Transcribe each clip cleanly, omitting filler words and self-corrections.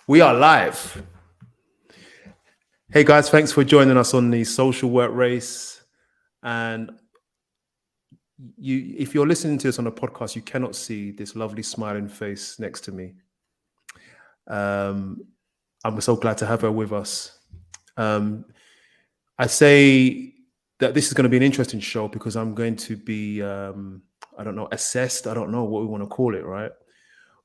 We are live. Hey guys, thanks for joining us on the social work race. And if you're listening to this on a podcast, you cannot see this lovely smiling face next to me. I'm so glad to have her with us. I say that this is going to be an interesting show because I'm going to be, assessed. I don't know what we want to call it, right?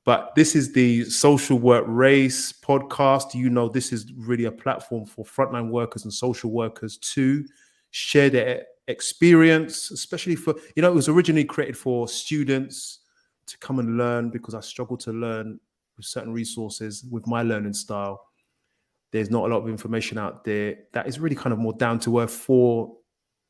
But this is the Social Work Race podcast. You know, this is really a platform for frontline workers and social workers to share their experience, especially for, it was originally created for students to come and learn, because I struggle to learn with certain resources with my learning style. There's not a lot of information out there that is really kind of more down to earth for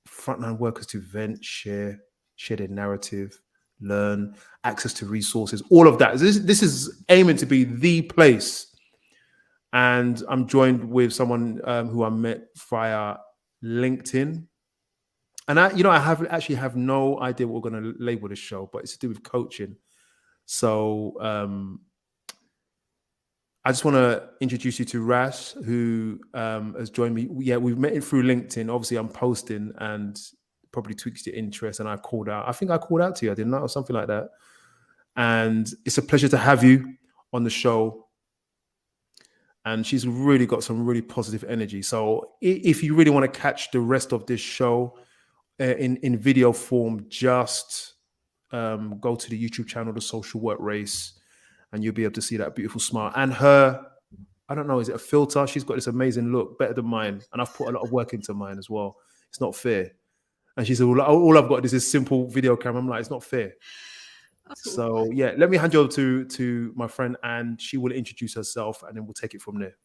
frontline workers to vent, share their narrative, learn, access to resources, all of that. This is aiming to be the place. And I'm joined with someone who I met via LinkedIn. And I have no idea what we're going to label this show, but it's to do with coaching. So I just want to introduce you to Rash, who has joined me. Yeah, we've met through LinkedIn. Obviously, I'm posting and probably tweaks your interest, and I called out. I think I called out to you, I didn't know, or something like that. And it's a pleasure to have you on the show. And she's really got some really positive energy. So if you really want to catch the rest of this show in video form, just go to the YouTube channel, The Social Work Race, and you'll be able to see that beautiful smile. And her, I don't know, is it a filter? She's got this amazing look, better than mine. And I've put a lot of work into mine as well. It's not fair. And she said, all I've got is this simple video camera. I'm like, it's not fair. So yeah, let me hand you over to my friend, and she will introduce herself, and then we'll take it from there.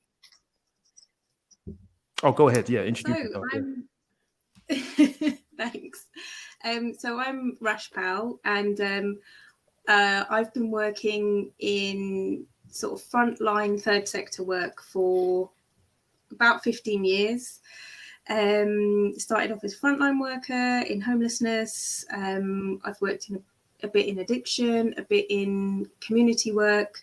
Oh, go ahead. Yeah, introduce yourself. Thanks. So I'm Rash Powell, and I've been working in sort of frontline third sector work for about 15 years. Started off as a frontline worker in homelessness. I've worked in a bit in addiction, a bit in community work,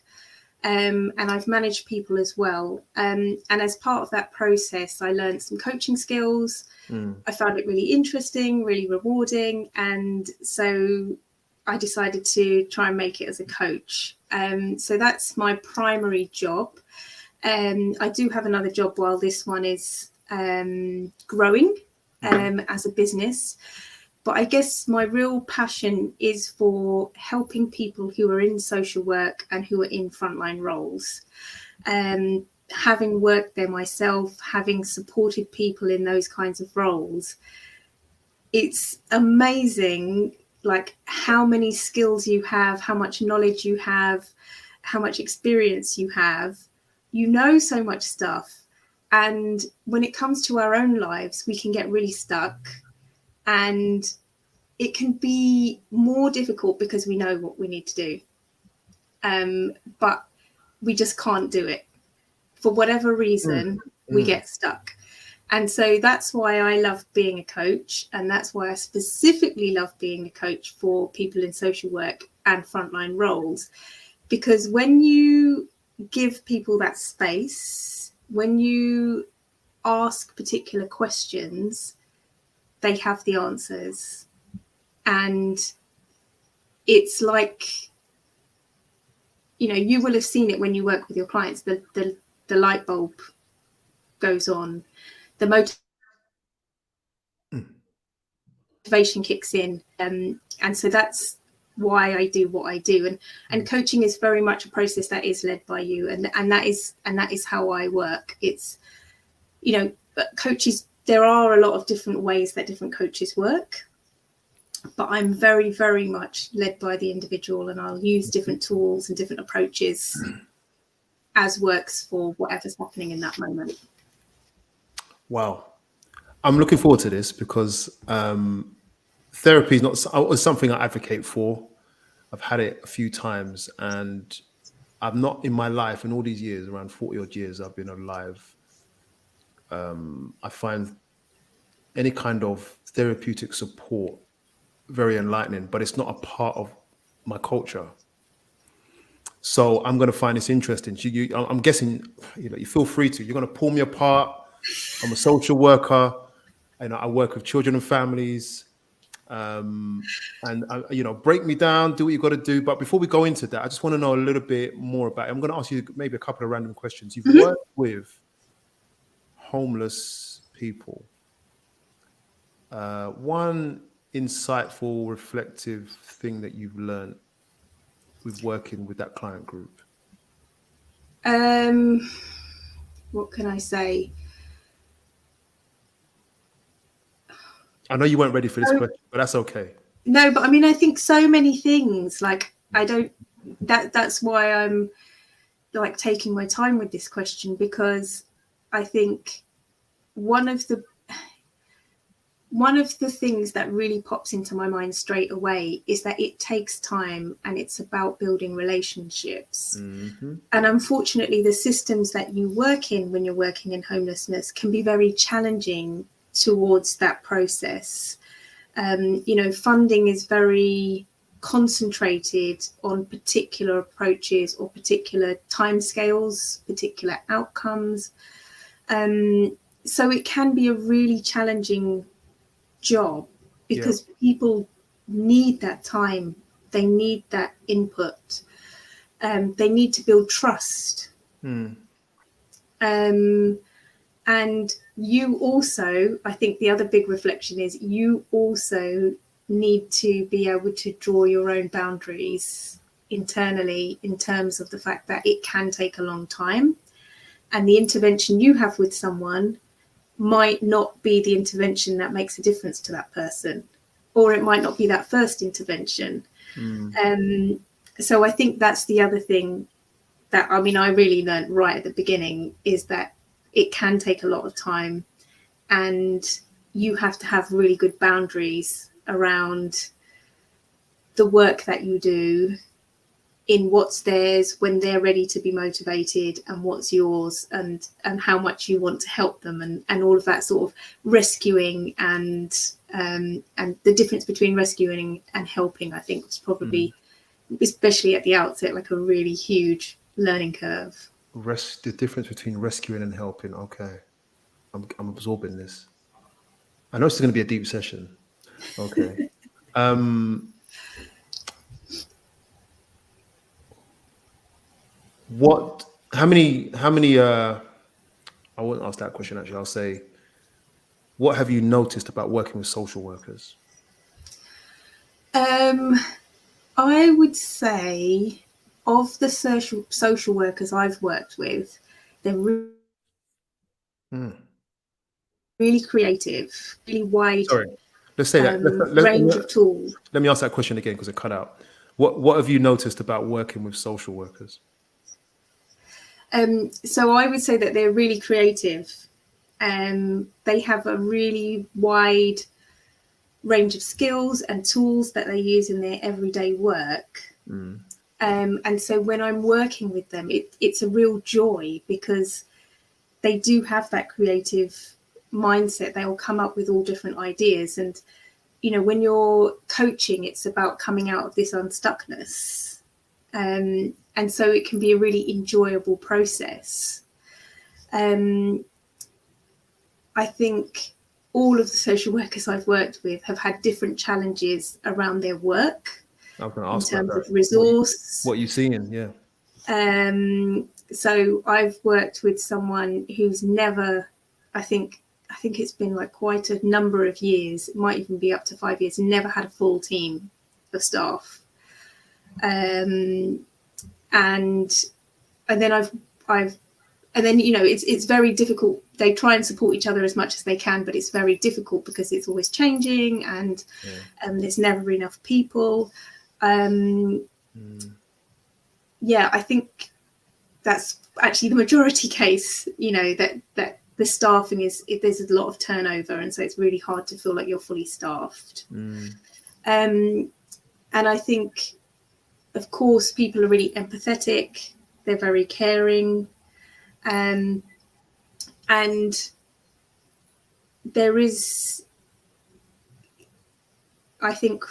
and I've managed people as well. And as part of that process, I learned some coaching skills. I found it really interesting, really rewarding. And so I decided to try and make it as a coach. So that's my primary job. I do have another job while this one is growing as a business. But I guess my real passion is for helping people who are in social work and who are in frontline roles. Having worked there myself, having supported people in those kinds of roles, it's amazing, like how many skills you have, how much knowledge you have, how much experience you have. You know so much stuff. And when it comes to our own lives, we can get really stuck. And it can be more difficult because we know what we need to do. But we just can't do it. For whatever reason, we get stuck. And so that's why I love being a coach. And that's why I specifically love being a coach for people in social work and frontline roles. Because when you give people that space, when you ask particular questions, they have the answers. And it's like, you will have seen it when you work with your clients, the light bulb goes on, the motivation kicks in. And so that's why I do what I do. And coaching is very much a process that is led by you. And that is how I work. It's, coaches, there are a lot of different ways that different coaches work. But I'm very, very much led by the individual, and I'll use different tools and different approaches as works for whatever's happening in that moment. Wow. I'm looking forward to this because therapy is not something I advocate for. I've had it a few times, and I've not in my life, in all these years, around 40 odd years I've been alive, I find any kind of therapeutic support very enlightening, but it's not a part of my culture. So I'm going to find this interesting. I'm guessing, you feel free to. You're going to pull me apart. I'm a social worker, and I work with children and families. And break me down, do what you got to do. But before we go into that, I just want to know a little bit more about it. I'm going to ask you maybe a couple of random questions. You've worked with homeless people. One insightful, reflective thing that you've learned with working with that client group? What can I say? I know you weren't ready for this question, but that's okay. No, but I mean, I think so many things. Like, that's why I'm like taking my time with this question, because I think one of the things that really pops into my mind straight away is that it takes time, and it's about building relationships. Mm-hmm. And unfortunately, the systems that you work in when you're working in homelessness can be very challenging towards that process. Funding is very concentrated on particular approaches or particular timescales, particular outcomes. So it can be a really challenging job, because people need that time, they need that input, they need to build trust. And you also, I think the other big reflection is you also need to be able to draw your own boundaries internally, in terms of the fact that it can take a long time, and the intervention you have with someone might not be the intervention that makes a difference to that person, or it might not be that first intervention. So I think that's the other thing that, I mean, I really learned right at the beginning, is that it can take a lot of time, and you have to have really good boundaries around the work that you do, in what's theirs when they're ready to be motivated, and what's yours, and how much you want to help them, and all of that sort of rescuing, and the difference between rescuing and helping, I think, was probably, especially at the outset, like a really huge learning curve. The difference between rescuing and helping. Okay, I'm absorbing this. I know it's going to be a deep session. Okay. How many I won't ask that question, actually. I'll say, what have you noticed about working with social workers? I would say, of the social workers I've worked with, they're really creative, really wide. Sorry, let's say that. Range of tools. Let me ask that question again, because it cut out. What have you noticed about working with social workers? So I would say that they're really creative. They have a really wide range of skills and tools that they use in their everyday work. And so when I'm working with them, it's a real joy, because they do have that creative mindset. They'll come up with all different ideas. And, when you're coaching, it's about coming out of this unstuckness. And so it can be a really enjoyable process. I think all of the social workers I've worked with have had different challenges around their work, I'm going to ask in terms about of resource. What you're seeing, yeah. So I've worked with someone who's never, I think it's been like quite a number of years, it might even be up to 5 years, never had a full team of staff. And then it's very difficult. They try and support each other as much as they can, but it's very difficult, because it's always changing, and there's never enough people. I think that's actually the majority case, that the staffing there's a lot of turnover, and so it's really hard to feel like you're fully staffed. And I think, of course, people are really empathetic, they're very caring, and there is, I think,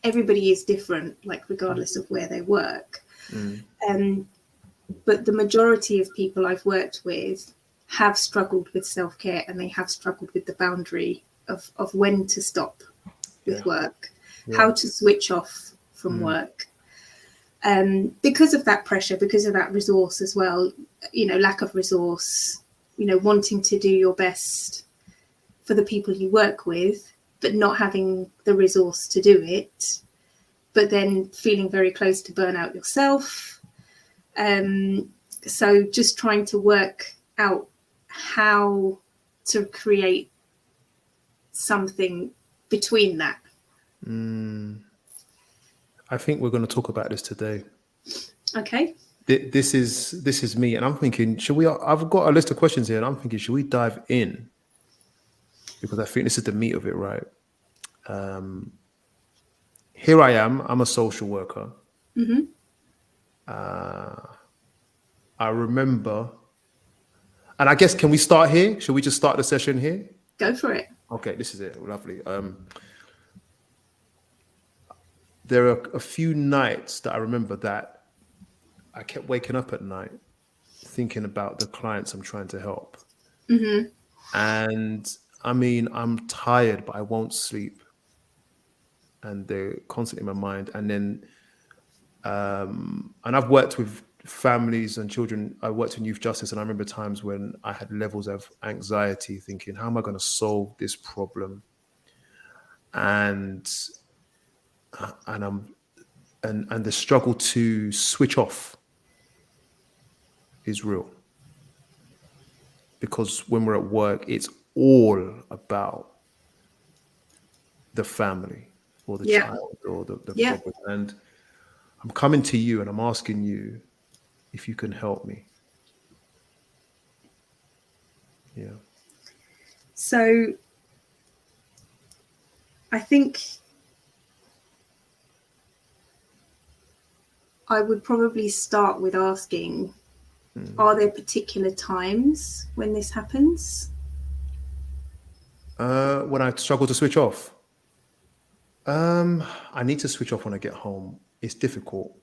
everybody is different, like regardless of where they work. But the majority of people I've worked with have struggled with self-care, and they have struggled with the boundary of when to stop with work, how to switch off from work. Because of that pressure, because of that resource as well, lack of resource, wanting to do your best for the people you work with, but not having the resource to do it, but then feeling very close to burnout yourself. So just trying to work out how to create something between that. I think we're going to talk about this today. Okay. This is me, and I'm thinking, should we? I've got a list of questions here, and I'm thinking, should we dive in? Because I think this is the meat of it, right? Here I am. I'm a social worker. I remember, and I guess, can we start here? Should we just start the session here? Go for it. Okay, this is it. Lovely. There are a few nights that I remember that I kept waking up at night thinking about the clients I'm trying to help. And I mean, I'm tired, but I won't sleep. And they're constantly in my mind. And then, and I've worked with families and children. I worked in youth justice, and I remember times when I had levels of anxiety, thinking, how am I going to solve this problem? And the struggle to switch off is real, because when we're at work, it's all about the family or the child or the problem. And I'm coming to you and I'm asking you if you can help me. Yeah. So I think I would probably start with asking, are there particular times when this happens? When I struggle to switch off, I need to switch off when I get home. It's difficult.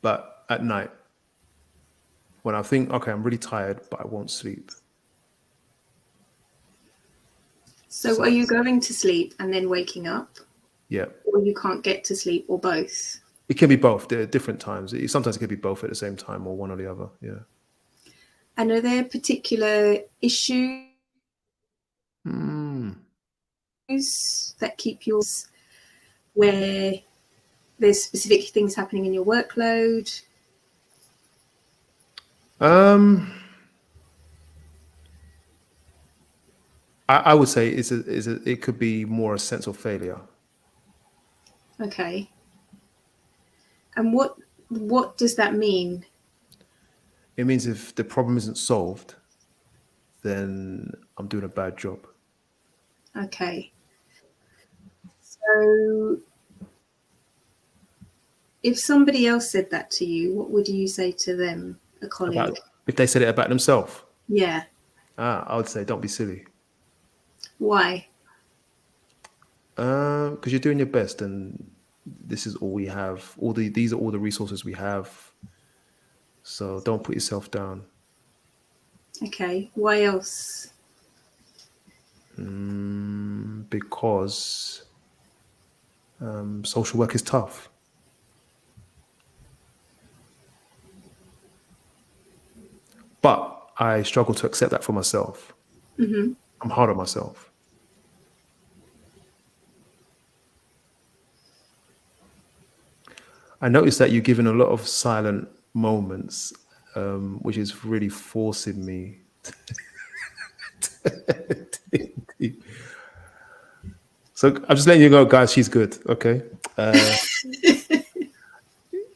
But at night, when I think, okay, I'm really tired, but I won't sleep. So are you going to sleep and then waking up? Yeah. Or you can't get to sleep, or both? It can be both. There are different times. Sometimes it can be both at the same time, or one or the other. Yeah. And are there particular issues that keep yours, where there's specific things happening in your workload? I would say it could be more a sense of failure. Okay. And what does that mean? It means if the problem isn't solved, then I'm doing a bad job. Okay. So if somebody else said that to you, what would you say to them, a colleague? If they said it about themselves? Yeah. I would say, don't be silly. Why? Because you're doing your best, and this is all we have. These are all the resources we have. So don't put yourself down. Okay. Why else? Because social work is tough. But I struggle to accept that for myself. I'm hard on myself. I noticed that you're given a lot of silent moments, which is really forcing me. So I'm just letting you go, guys. She's good. Okay.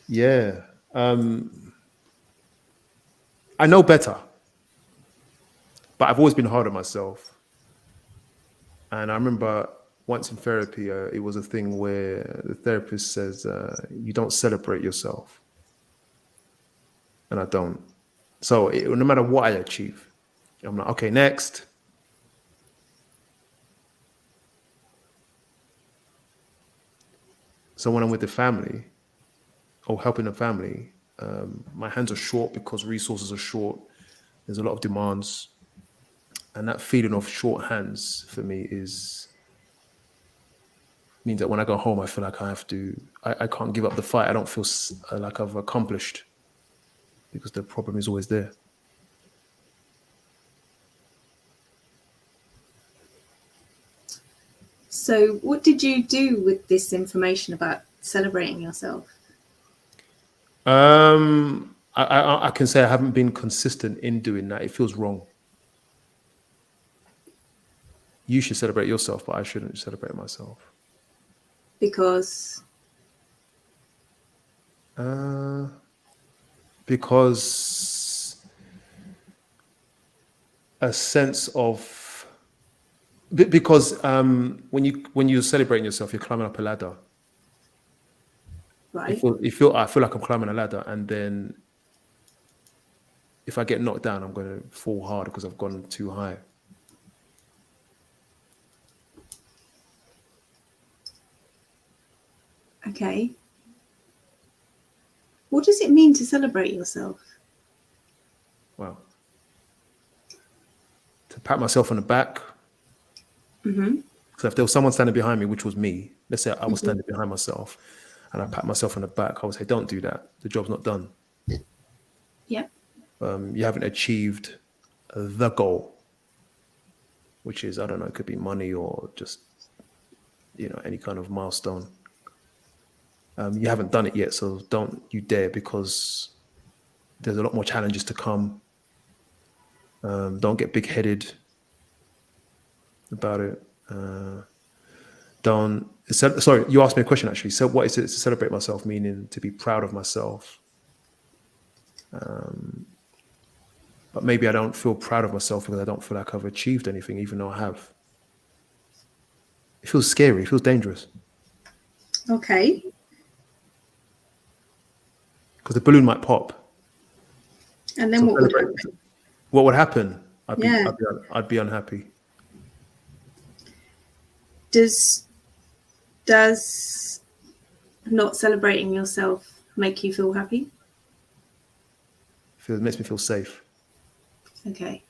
Yeah. I know better, but I've always been hard on myself. And I remember once in therapy, it was a thing where the therapist says, you don't celebrate yourself. And I don't. So no matter what I achieve, I'm like, okay, next. So when I'm with the family or helping the family, my hands are short because resources are short. There's a lot of demands. And that feeling of short hands for me means that when I go home, I feel like I can't give up the fight. I don't feel like I've accomplished because the problem is always there. So what did you do with this information about celebrating yourself? I can say I haven't been consistent in doing that. It feels wrong. You should celebrate yourself, but I shouldn't celebrate myself. Because a sense of because when you're celebrating yourself, you're climbing up a ladder. right. I feel like I'm climbing a ladder, and then if I get knocked down, I'm going to fall hard because I've gone too high. Okay. What does it mean to celebrate yourself? Wow. To pat myself on the back. Mm-hmm. So if there was someone standing behind me, which was me, let's say I was standing behind myself, and I pat myself on the back, I would say, "Don't do that. The job's not done. Yep. You haven't achieved the goal," which is, I don't know, it could be money or just, any kind of milestone. You haven't done it yet, so don't you dare, because there's a lot more challenges to come. Don't get big-headed about it. Sorry, you asked me a question actually. So what is it to celebrate myself, meaning to be proud of myself? But maybe I don't feel proud of myself because I don't feel like I've achieved anything, even though I have. It feels scary. It feels dangerous. Okay. Because the balloon might pop. And then what would happen? What would happen? Yeah. I'd be unhappy. Does not celebrating yourself make you feel happy? It makes me feel safe. Okay.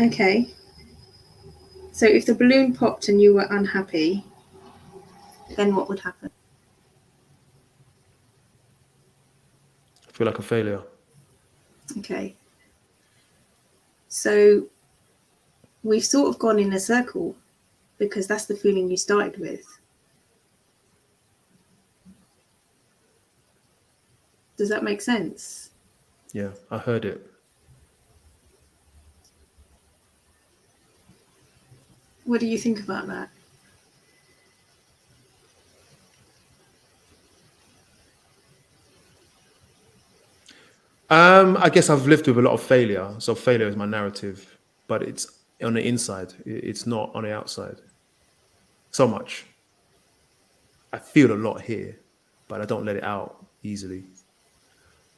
Okay. So if the balloon popped and you were unhappy, then what would happen? I feel like a failure. Okay. So we've sort of gone in a circle because that's the feeling you started with. Does that make sense? Yeah, I heard it. What do you think about that? I guess I've lived with a lot of failure. So failure is my narrative, but it's on the inside. It's not on the outside. So much. I feel a lot here, but I don't let it out easily.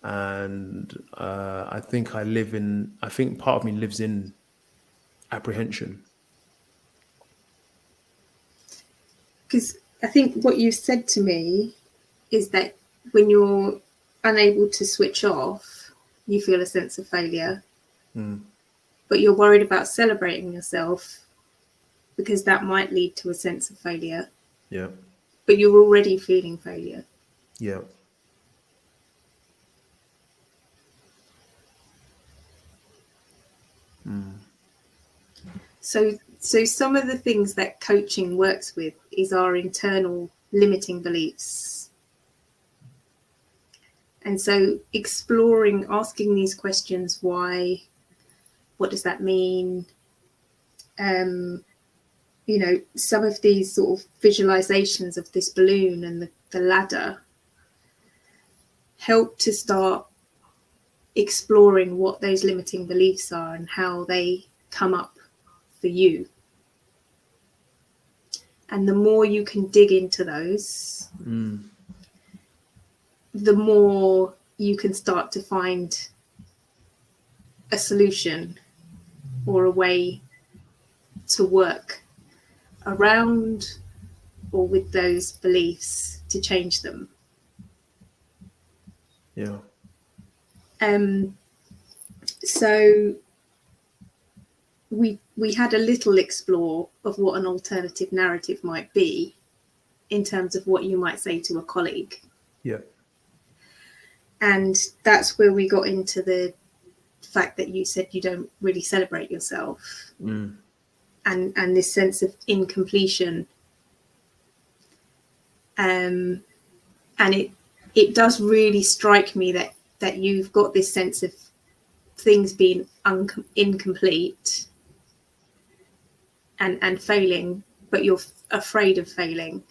And I think part of me lives in apprehension. Because I think what you said to me is that when you're unable to switch off, you feel a sense of failure. But you're worried about celebrating yourself because that might lead to a sense of failure. Yeah. But you're already feeling failure. Yeah. So some of the things that coaching works with is our internal limiting beliefs. And so asking these questions, why, what does that mean? Some of these sort of visualizations of this balloon and the ladder help to start exploring what those limiting beliefs are and how they come up for you. And the more you can dig into those, the more you can start to find a solution or a way to work around or with those beliefs to change them. Yeah. So we had a little explore of what an alternative narrative might be in terms of what you might say to a colleague. Yeah. And that's where we got into the fact that you said you don't really celebrate yourself, and this sense of incompletion. And it does really strike me that you've got this sense of things being incomplete and failing, but you're afraid of failing.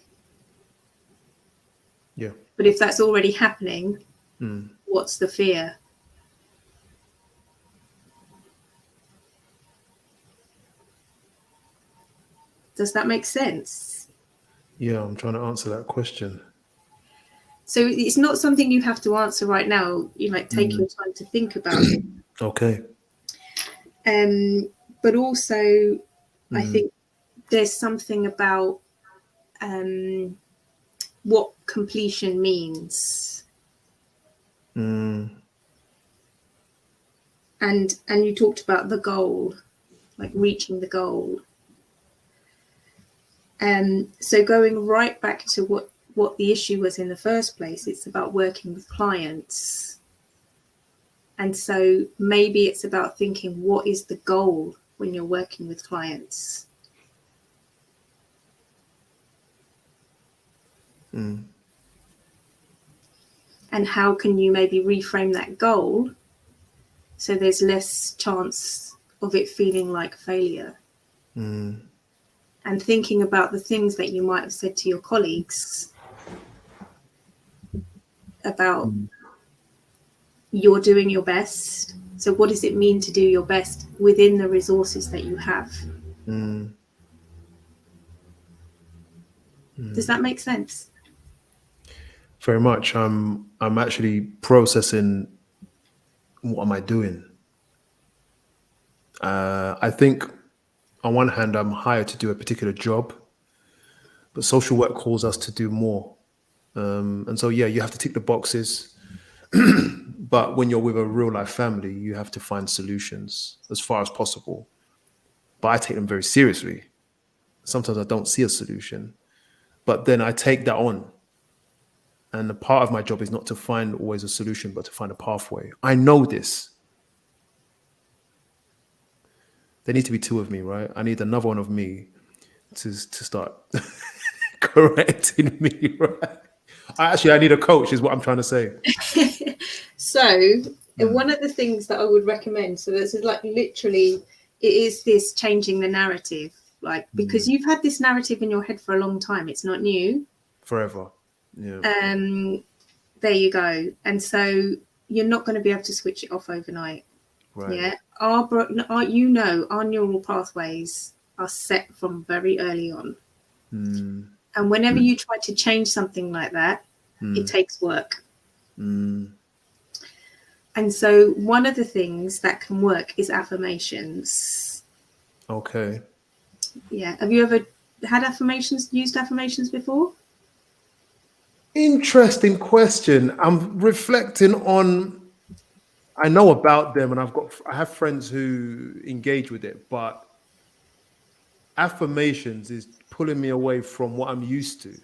Yeah. But if that's already happening, what's the fear? Does that make sense? Yeah, I'm trying to answer that question. So it's not something you have to answer right now. You might take your time to think about it. Okay. But also, I think there's something about what completion means. And you talked about the goal, like reaching the goal. So going right back to what the issue was in the first place, it's about working with clients. And so maybe it's about thinking, what is the goal when you're working with clients? And how can you maybe reframe that goal so there's less chance of it feeling like failure? And thinking about the things that you might have said to your colleagues about you're doing your best. So what does it mean to do your best within the resources that you have? Does that make sense? Very much. I'm actually processing, what am I doing? I think on one hand, I'm hired to do a particular job, but social work calls us to do more. And so, yeah, you have to tick the boxes. But when you're with a real life family, you have to find solutions as far as possible. But I take them very seriously. Sometimes I don't see a solution, but then I take that on. And the part of my job is not to find always a solution, but to find a pathway. I know this. There need to be two of me, right? I need another one of me to start correcting me, right? I need a coach, is what I'm trying to say. So one of the things that I would recommend, so this is like literally, it is this changing the narrative, like, because you've had this narrative in your head for a long time. It's not new. Forever. Yeah. There you go. And so you're not going to be able to switch it off overnight. Right. Yeah. Our neural pathways are set from very early on. And whenever you try to change something like that, it takes work. And so one of the things that can work is affirmations. Okay. Yeah. Have you ever had used affirmations before? Interesting question. I'm reflecting on, I know about them and I have friends who engage with it, but affirmations is pulling me away from what I'm used to,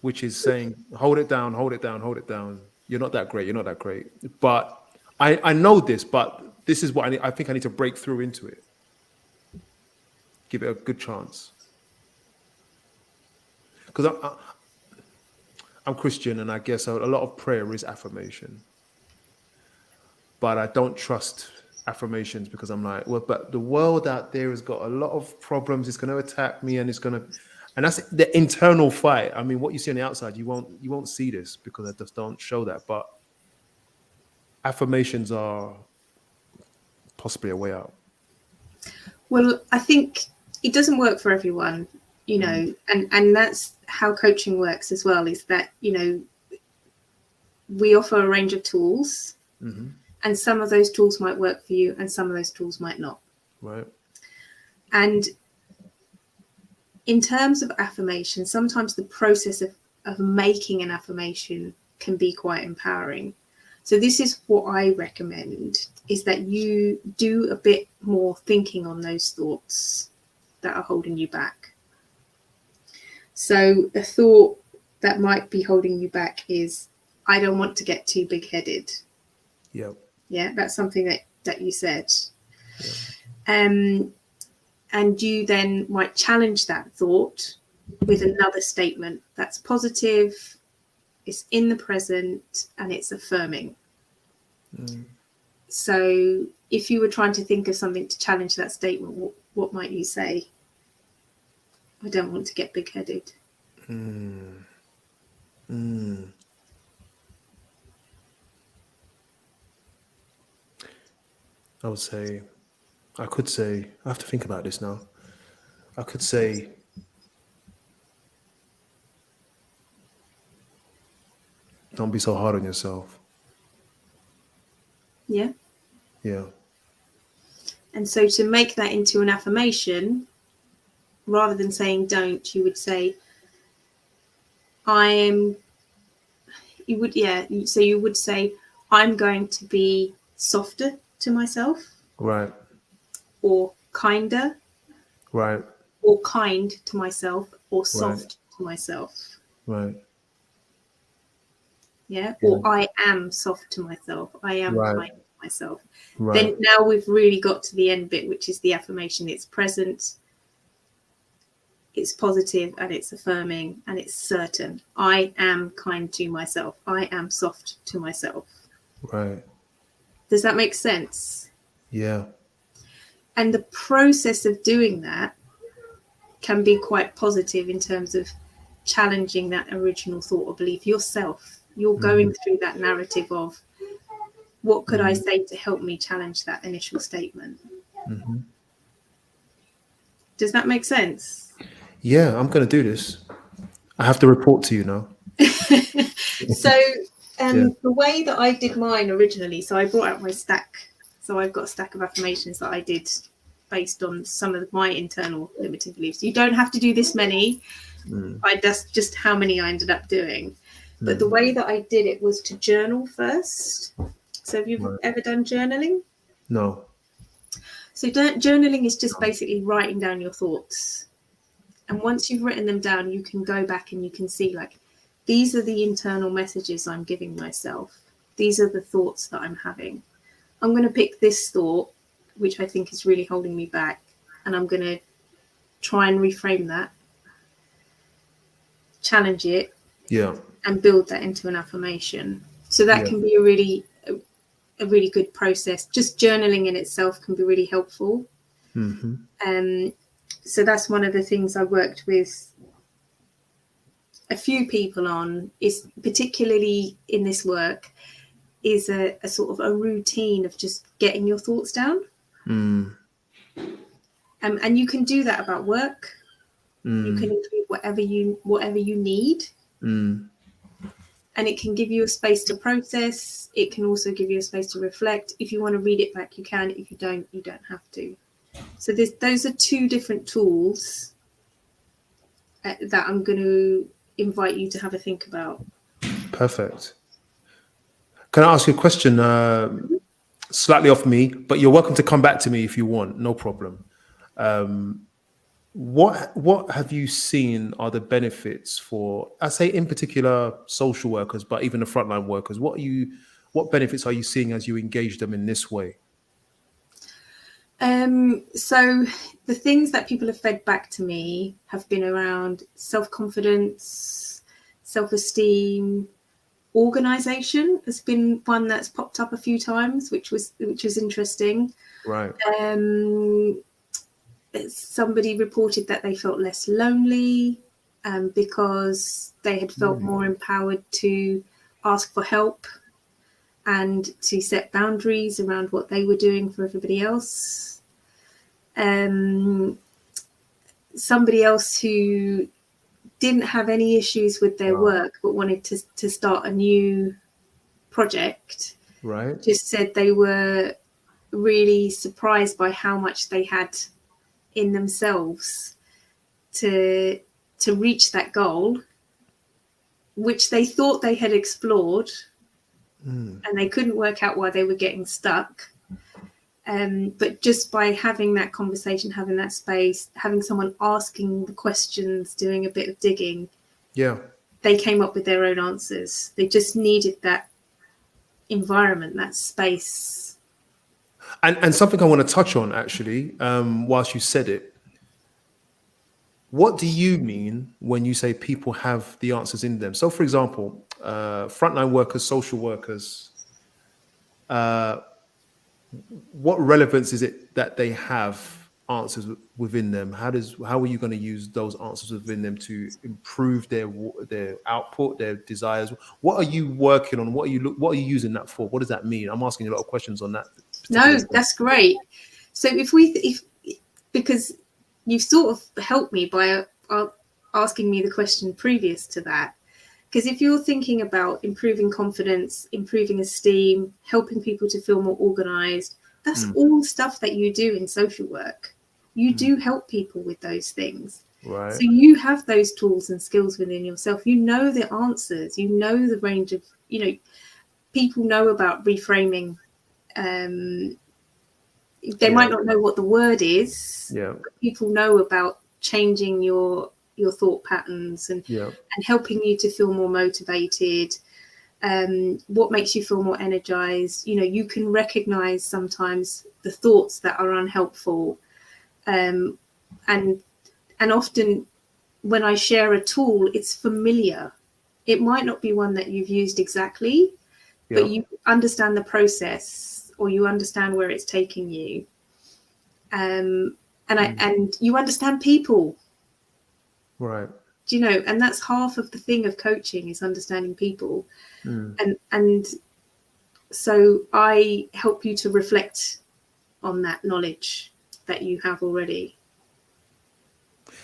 which is saying, hold it down, hold it down, hold it down. You're not that great. You're not that great. But I know this, but this is what I need. I think I need to break through into it. Give it a good chance. Because I'm Christian, and I guess a lot of prayer is affirmation. But I don't trust affirmations because I'm like, well, but the world out there has got a lot of problems. It's going to attack me, and and that's the internal fight. I mean, what you see on the outside, you won't see this because I just don't show that. But affirmations are possibly a way out. Well, I think it doesn't work for everyone, you know, and that's how coaching works as well, is that, you know, we offer a range of tools, and some of those tools might work for you and some of those tools might not. Right. And in terms of affirmation, sometimes the process of making an affirmation can be quite empowering. So this is what I recommend, is that you do a bit more thinking on those thoughts that are holding you back. So a thought that might be holding you back is, I don't want to get too big-headed. Yeah. Yeah, that's something that you said. Yeah. And you then might challenge that thought with another statement that's positive, it's in the present, and it's affirming. So if you were trying to think of something to challenge that statement, what might you say? I don't want to get big-headed. I would say, I have to think about this now. I could say, don't be so hard on yourself. Yeah. Yeah. And so to make that into an affirmation, rather than saying don't, you would say, you would say, I'm going to be softer to myself. Right. Or kinder. Right. Or kind to myself, or soft Right. to myself. Right. Yeah. Or I am soft to myself. I am kind to myself. Right. Then now we've really got to the end bit, which is the affirmation. It's present, it's positive, and it's affirming, and it's certain. I am kind to myself. I am soft to myself. Right. Does that make sense? Yeah. And the process of doing that can be quite positive in terms of challenging that original thought or belief yourself. You're going through that narrative of, what could I say to help me challenge that initial statement? Does that make sense? Yeah, I'm going to do this. I have to report to you now. So the way that I did mine originally, so I brought out my stack. So I've got a stack of affirmations that I did based on some of my internal limiting beliefs. You don't have to do this many. That's just how many I ended up doing. But the way that I did it was to journal first. So have you ever done journaling? No. So journaling is just basically writing down your thoughts. And once you've written them down, you can go back and you can see, like, these are the internal messages I'm giving myself. These are the thoughts that I'm having. I'm going to pick this thought, which I think is really holding me back, and I'm going to try and reframe that, challenge it, and build that into an affirmation. So that can be a really good process. Just journaling in itself can be really helpful. So that's one of the things I worked with a few people on, is particularly in this work, is a sort of a routine of just getting your thoughts down. And you can do that about work. You can include whatever you need. And it can give you a space to process. It can also give you a space to reflect. If you want to read it back, you can. If you don't, you don't have to. So those are two different tools that I'm going to invite you to have a think about. Perfect. Can I ask you a question? Slightly off me, but you're welcome to come back to me if you want. No problem. What have you seen are the benefits for, I say in particular, social workers, but even the frontline workers? What benefits are you seeing as you engage them in this way? So the things that people have fed back to me have been around self-confidence, self-esteem. Organization has been one that's popped up a few times, which was interesting. Right. Somebody reported that they felt less lonely because they had felt more empowered to ask for help and to set boundaries around what they were doing for everybody else. Somebody else who didn't have any issues with their work but wanted to start a new project, just said they were really surprised by how much they had in themselves to reach that goal, which they thought they had explored, and they couldn't work out why they were getting stuck. But just by having that conversation, having that space, having someone asking the questions, doing a bit of digging, they came up with their own answers. They just needed that environment, that space. And something I want to touch on, actually, whilst you said it, what do you mean when you say people have the answers in them? So, for example, frontline workers, social workers, what relevance is it that they have answers within them? How are you going to use those answers within them to improve their output, their desires? What are you working on? What are you using that for? What does that mean? I'm asking you a lot of questions on that. No, that's great. So because you've sort of helped me by asking me the question previous to that. Because if you're thinking about improving confidence, improving esteem, helping people to feel more organized, that's all stuff that you do in social work. You do help people with those things. Right. So you have those tools and skills within yourself. You know the answers. You know the range of, people know about reframing. They might not know what the word is. Yeah. But people know about changing your thought patterns and helping you to feel more motivated. What makes you feel more energized? You can recognize sometimes the thoughts that are unhelpful, and often when I share a tool, it's familiar. It might not be one that you've used exactly, but you understand the process, or you understand where it's taking you, and you understand people. Right. And that's half of the thing of coaching, is understanding people. And so I help you to reflect on that knowledge that you have already.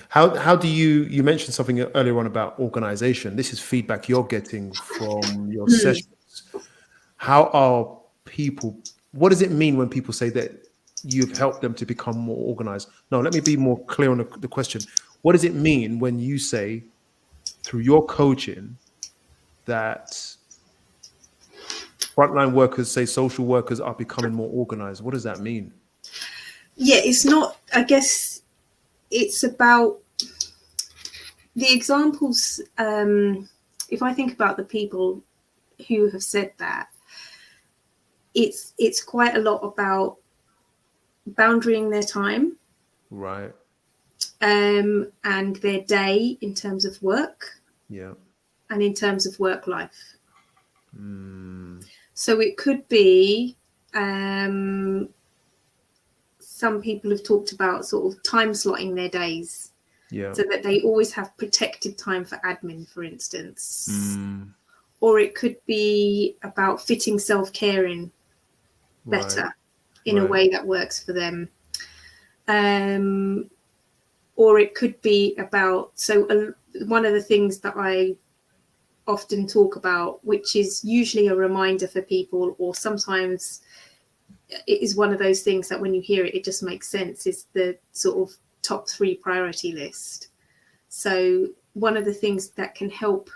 How do you mentioned something earlier on about organization? This is feedback you're getting from your sessions. How are people, what does it mean when people say that you've helped them to become more organized? No, let me be more clear on the question. What does it mean when you say through your coaching that frontline workers, say social workers, are becoming more organized? What does that mean? Yeah, it's not, I guess it's about the examples. If I think about the people who have said that, it's quite a lot about boundarying their time. Right. And their day in terms of work. Yeah. And in terms of work life. So it could be, some people have talked about sort of time slotting their days. Yeah. So that they always have protected time for admin, for instance. Or it could be about fitting self-care in better in a way that works for them. Or it could be about, one of the things that I often talk about, which is usually a reminder for people, or sometimes it is one of those things that when you hear it, it just makes sense, is the sort of top 3 priority list. So one of the things that can help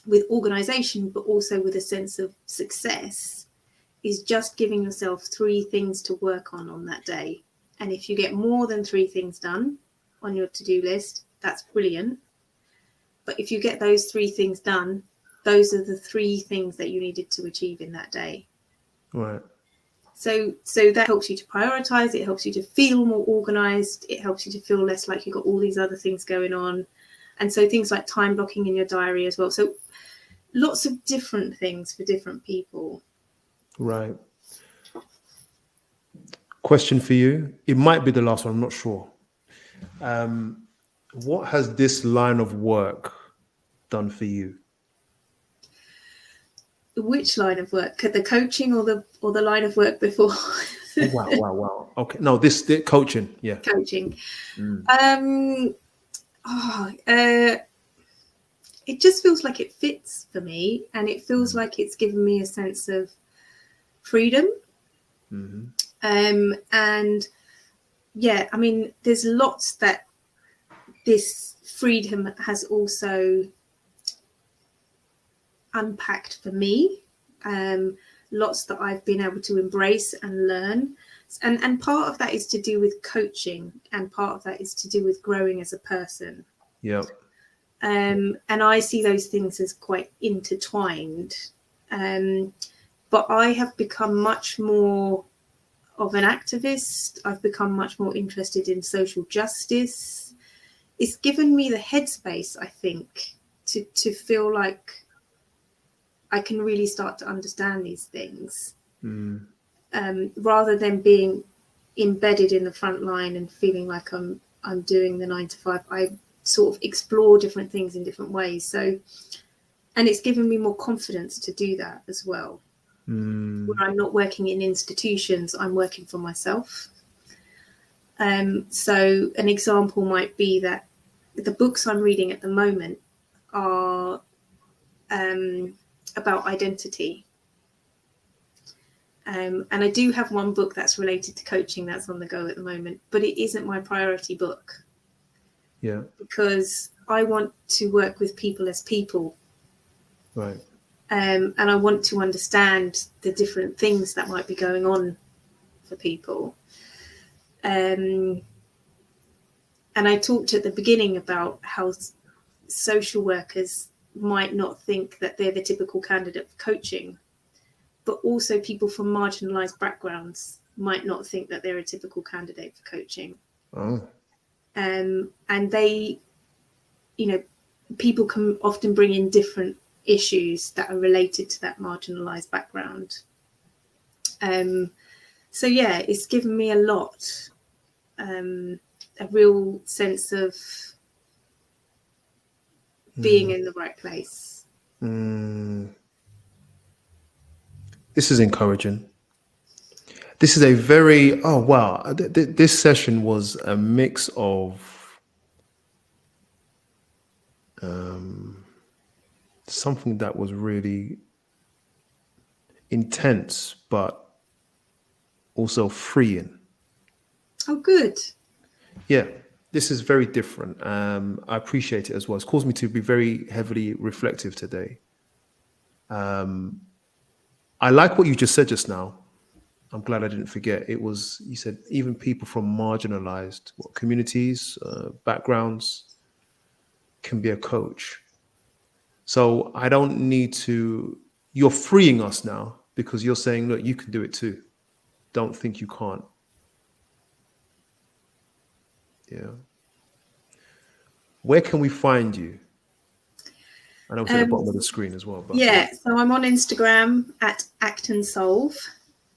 with organization, but also with a sense of success, is just giving yourself 3 things to work on that day. And if you get more than 3 things done on your to-do list, that's brilliant. But if you get those 3 things done, those are the 3 things that you needed to achieve in that day. Right. So that helps you to prioritize. It helps you to feel more organized. It helps you to feel less like you've got all these other things going on. And so things like time blocking in your diary as well. So lots of different things for different people. Right. Question for you. It might be the last one. I'm not sure. What has this line of work done for you? Which line of work? The coaching or the line of work before? Wow. Okay. No, this coaching. Yeah. Coaching. It just feels like it fits for me, and it feels like it's given me a sense of freedom. And yeah, I mean, there's lots that this freedom has also unpacked for me. Lots that I've been able to embrace and learn. And part of that is to do with coaching, and part of that is to do with growing as a person. Yeah. And I see those things as quite intertwined. But I have become much more of an activist. I've become much more interested in social justice. It's given me the headspace, I think, to feel like I can really start to understand these things, rather than being embedded in the front line and feeling like I'm doing the 9 to 5. I sort of explore different things in different ways. So, and it's given me more confidence to do that as well. Where I'm not working in institutions, I'm working for myself. So an example might be that the books I'm reading at the moment are about identity. And I do have one book that's related to coaching that's on the go at the moment, but it isn't my priority book. Yeah. Because I want to work with people as people. Right. And I want to understand the different things that might be going on for people. And I talked at the beginning about how social workers might not think that they're the typical candidate for coaching, but also people from marginalized backgrounds might not think that they're a typical candidate for coaching. Oh. And they, people can often bring in different issues that are related to that marginalized background. So yeah, it's given me a lot, a real sense of being in the right place. This is encouraging. This is a very, oh wow, this session was a mix of something that was really intense, but also freeing. Oh, good. Yeah, this is very different. I appreciate it as well. It's caused me to be very heavily reflective today. I like what you just said just now. I'm glad I didn't forget. It was, you said, even people from marginalized communities, backgrounds can be a coach. So I don't need to, you're freeing us now because you're saying, look, you can do it too. Don't think you can't. Yeah. Where can we find you? I know it's at the bottom of the screen as well. But yeah, so I'm on Instagram at Act and Solve,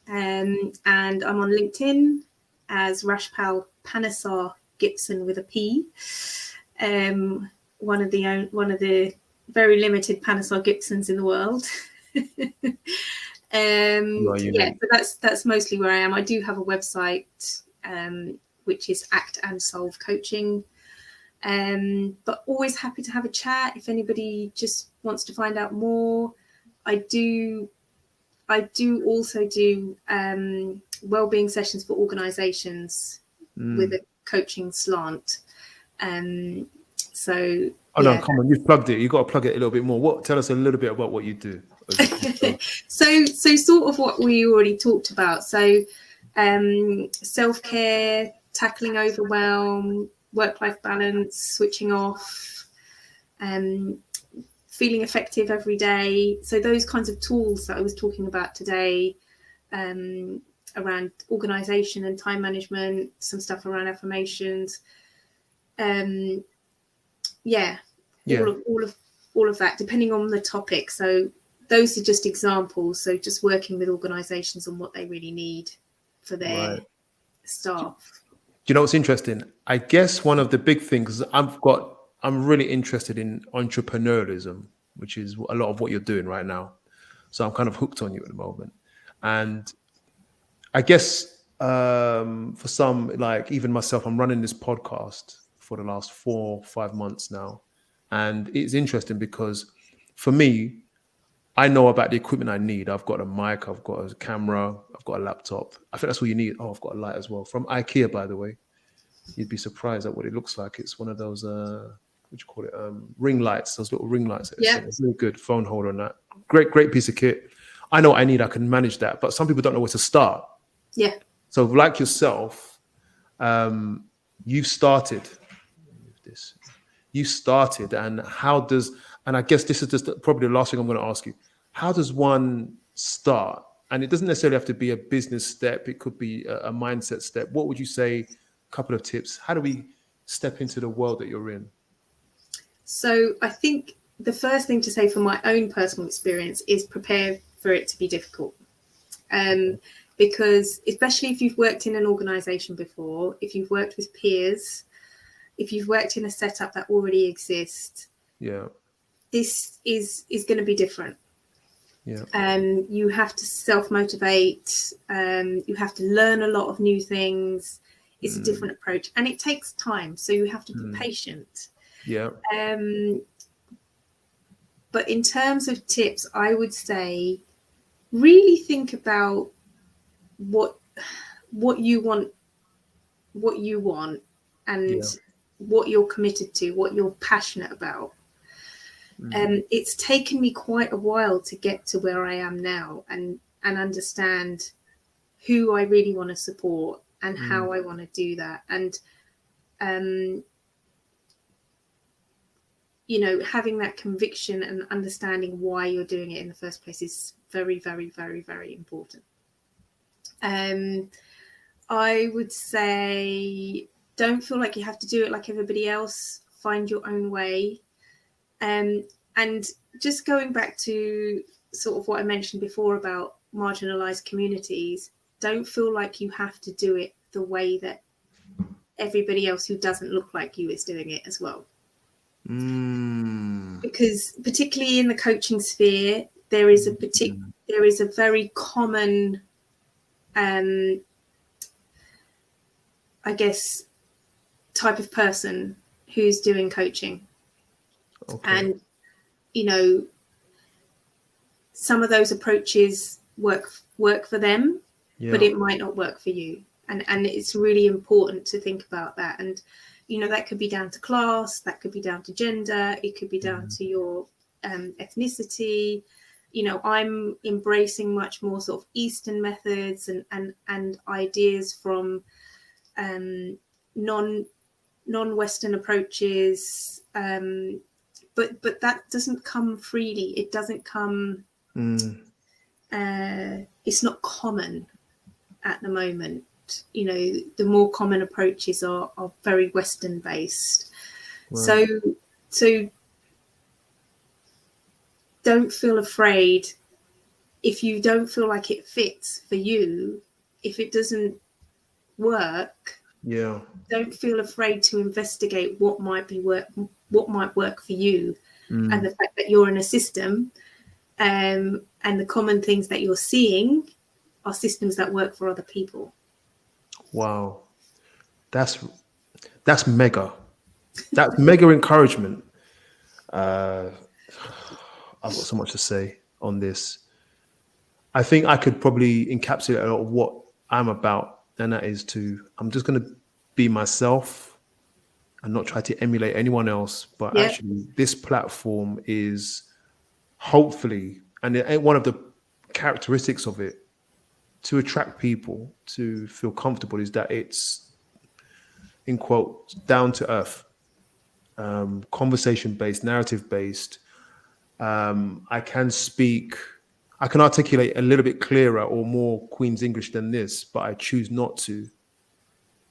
and I'm on LinkedIn as Rashpal Panesar Gibson with a P. One of the very limited Panesar Gibsons in the world. Yeah, so that's mostly where I am. I do have a website, which is Act and Solve Coaching. But always happy to have a chat if anybody just wants to find out more. I do also do wellbeing sessions for organizations with a coaching slant. So no, come on, you've plugged it. You've got to plug it a little bit more. Tell us a little bit about what you do. So sort of what we already talked about. So self-care, tackling overwhelm, work-life balance, switching off, feeling effective every day. So those kinds of tools that I was talking about today, around organization and time management, some stuff around affirmations. All of that, depending on the topic. So those are just examples. So just working with organizations on what they really need for their staff. Do you know what's interesting? I guess one of the big things I'm really interested in entrepreneurialism, which is a lot of what you're doing right now. So I'm kind of hooked on you at the moment. And I guess for some, like even myself, I'm running this podcast for the last 4 or 5 months now. And it's interesting because for me, I know about the equipment I need. I've got a mic, I've got a camera, I've got a laptop. I think that's all you need. Oh, I've got a light as well. From IKEA, by the way. You'd be surprised at what it looks like. It's one of those what do you call it, ring lights, those little ring lights. It's really good phone holder and that. Great piece of kit. I know what I need, I can manage that, but some people don't know where to start. Yeah. So like yourself, you've started, and how does, and I guess this is just probably the last thing I'm going to ask you. How does one start? And it doesn't necessarily have to be a business step. It could be a mindset step. What would you say? A couple of tips. How do we step into the world that you're in? So I think the first thing to say from my own personal experience is prepare for it to be difficult. Because especially if you've worked in an organization before, if you've worked with peers, if you've worked in a setup that already exists, this is going to be different. You have to self-motivate. You have to learn a lot of new things. It's a different approach, and it takes time. So you have to be patient. But in terms of tips, I would say really think about what you want, and what you're committed to, what you're passionate about. It's taken me quite a while to get to where I am now and understand who I really want to support and how I want to do that. And, having that conviction and understanding why you're doing it in the first place is very, very, very, very important. I would say don't feel like you have to do it like everybody else. Find your own way. And just going back to sort of what I mentioned before about marginalized communities, don't feel like you have to do it the way that everybody else who doesn't look like you is doing it as well. Because particularly in the coaching sphere, there is a very common, I guess, type of person who's doing coaching. And, some of those approaches work for them, but it might not work for you. And it's really important to think about that. And, that could be down to class, that could be down to gender, it could be down to your ethnicity. I'm embracing much more sort of Eastern methods and ideas from non-Western approaches. But that doesn't come freely. It doesn't come, it's not common at the moment. The more common approaches are very Western based. Right. So don't feel afraid if you don't feel like it fits for you, if it doesn't work. Don't feel afraid to investigate what might work for you, and the fact that you're in a system, and the common things that you're seeing are systems that work for other people. Wow, that's mega. That's mega encouragement. I've got so much to say on this. I think I could probably encapsulate a lot of what I'm about, and that is I'm just going to be myself and not try to emulate anyone else. But actually, this platform is hopefully, and one of the characteristics of it, to attract people to feel comfortable, is that it's, in quotes, down to earth, conversation based, narrative based. I can articulate a little bit clearer or more Queen's English than this, but I choose not to,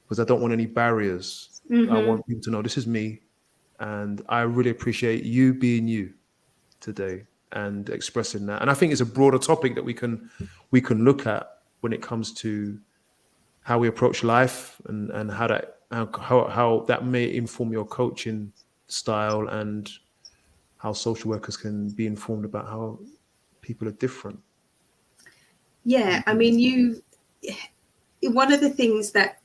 because I don't want any barriers. I want people to know this is me, and I really appreciate you being you today and expressing that. And I think it's a broader topic that we can look at when it comes to how we approach life and how that may inform your coaching style, and how social workers can be informed about how people are different. Yeah, I mean, one of the things that,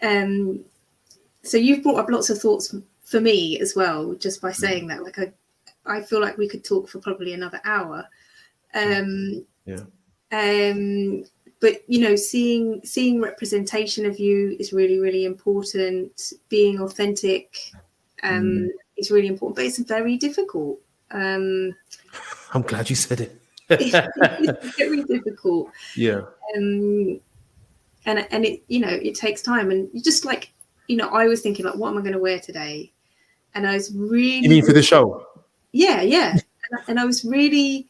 so you've brought up lots of thoughts for me as well, just by saying that. Like, I feel like we could talk for probably another hour. but you know, seeing representation of you is really, really important. Being authentic is really important, but it's very difficult. I'm glad you said it. It's very difficult. Yeah. And it, you know, it takes time, and you just like, you know, I was thinking like, what am I going to wear today? And I was really, You mean for the show? yeah. And I was really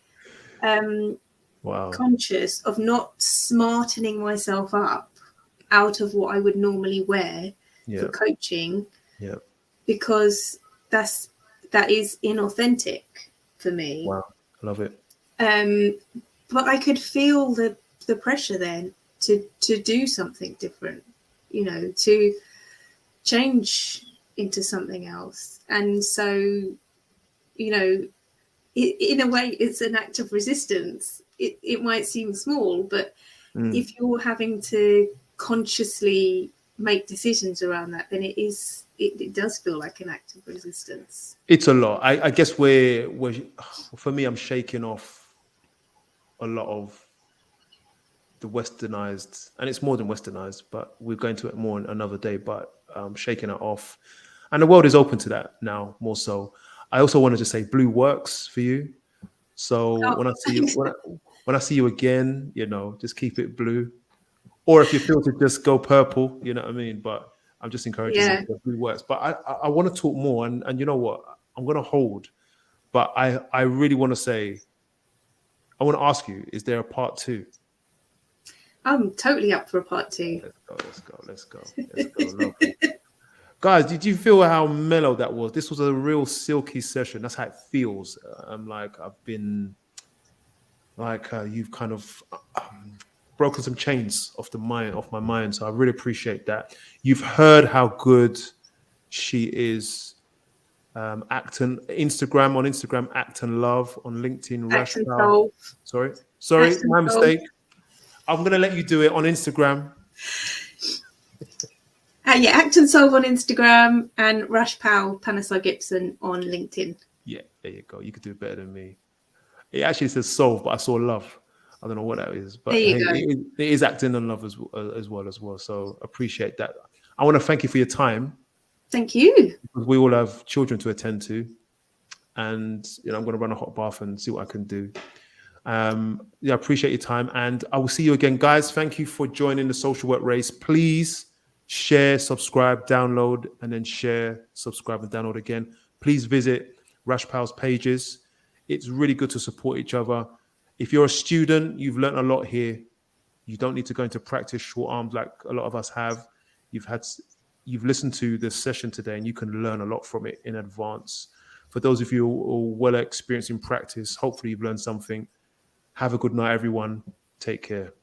Wow. conscious of not smartening myself up out of what I would normally wear for coaching. Yeah. Because that is inauthentic for me. Wow. I love it. But I could feel the pressure then to do something different, you know, to change into something else. And so, you know, in a way, it's an act of resistance. It might seem small, but if you're having to consciously make decisions around that, then it does feel like an act of resistance. It's a lot. I guess for me, I'm shaking off a lot of the westernized, and it's more than westernized, but we're going to it more another day, but shaking it off. And the world is open to that now more so. I also wanted to say blue works for you. So when I see you, when I see you again, you know, just keep it blue. Or if you feel to just go purple, you know what I mean? But I'm just encouraging you that blue works. But I want to talk more, and you know what? I'm going to hold. But I really want to say, I want to ask you, is there a part 2? I'm totally up for a part 2. Let's go. Lovely. Guys, did you feel how mellow that was? This was a real silky session. That's how it feels. I'm like, I've been like, you've kind of broken some chains off my mind. So I really appreciate that. You've heard how good she is. Acton Instagram, on Instagram, Acton Love, on LinkedIn, Acton Solve. Sorry, Acton my Solve. mistake. I'm gonna let you do it on Instagram. Acton Solve on Instagram and Rashpal Panasar Gibson on LinkedIn. Yeah, there you go. You could do it better than me. It actually says solve, but I saw love. I don't know what that is, but hey, it is Acton and Love as well. So appreciate that. I want to thank you for your time. Thank you. Because we all have children to attend to, and you know, I'm going to run a hot bath and see what I can do. I appreciate your time, and I will see you again, guys. Thank you for joining the Social Work Race. Please share, subscribe, download, and then share, subscribe, and download again. Please visit Rashpal's pages. It's really good to support each other. If you're a student, you've learned a lot here. You don't need to go into practice short arms like a lot of us have. You've listened to this session today, and you can learn a lot from it in advance. For those of you who are well experienced in practice, hopefully you've learned something. Have a good night, everyone. Take care.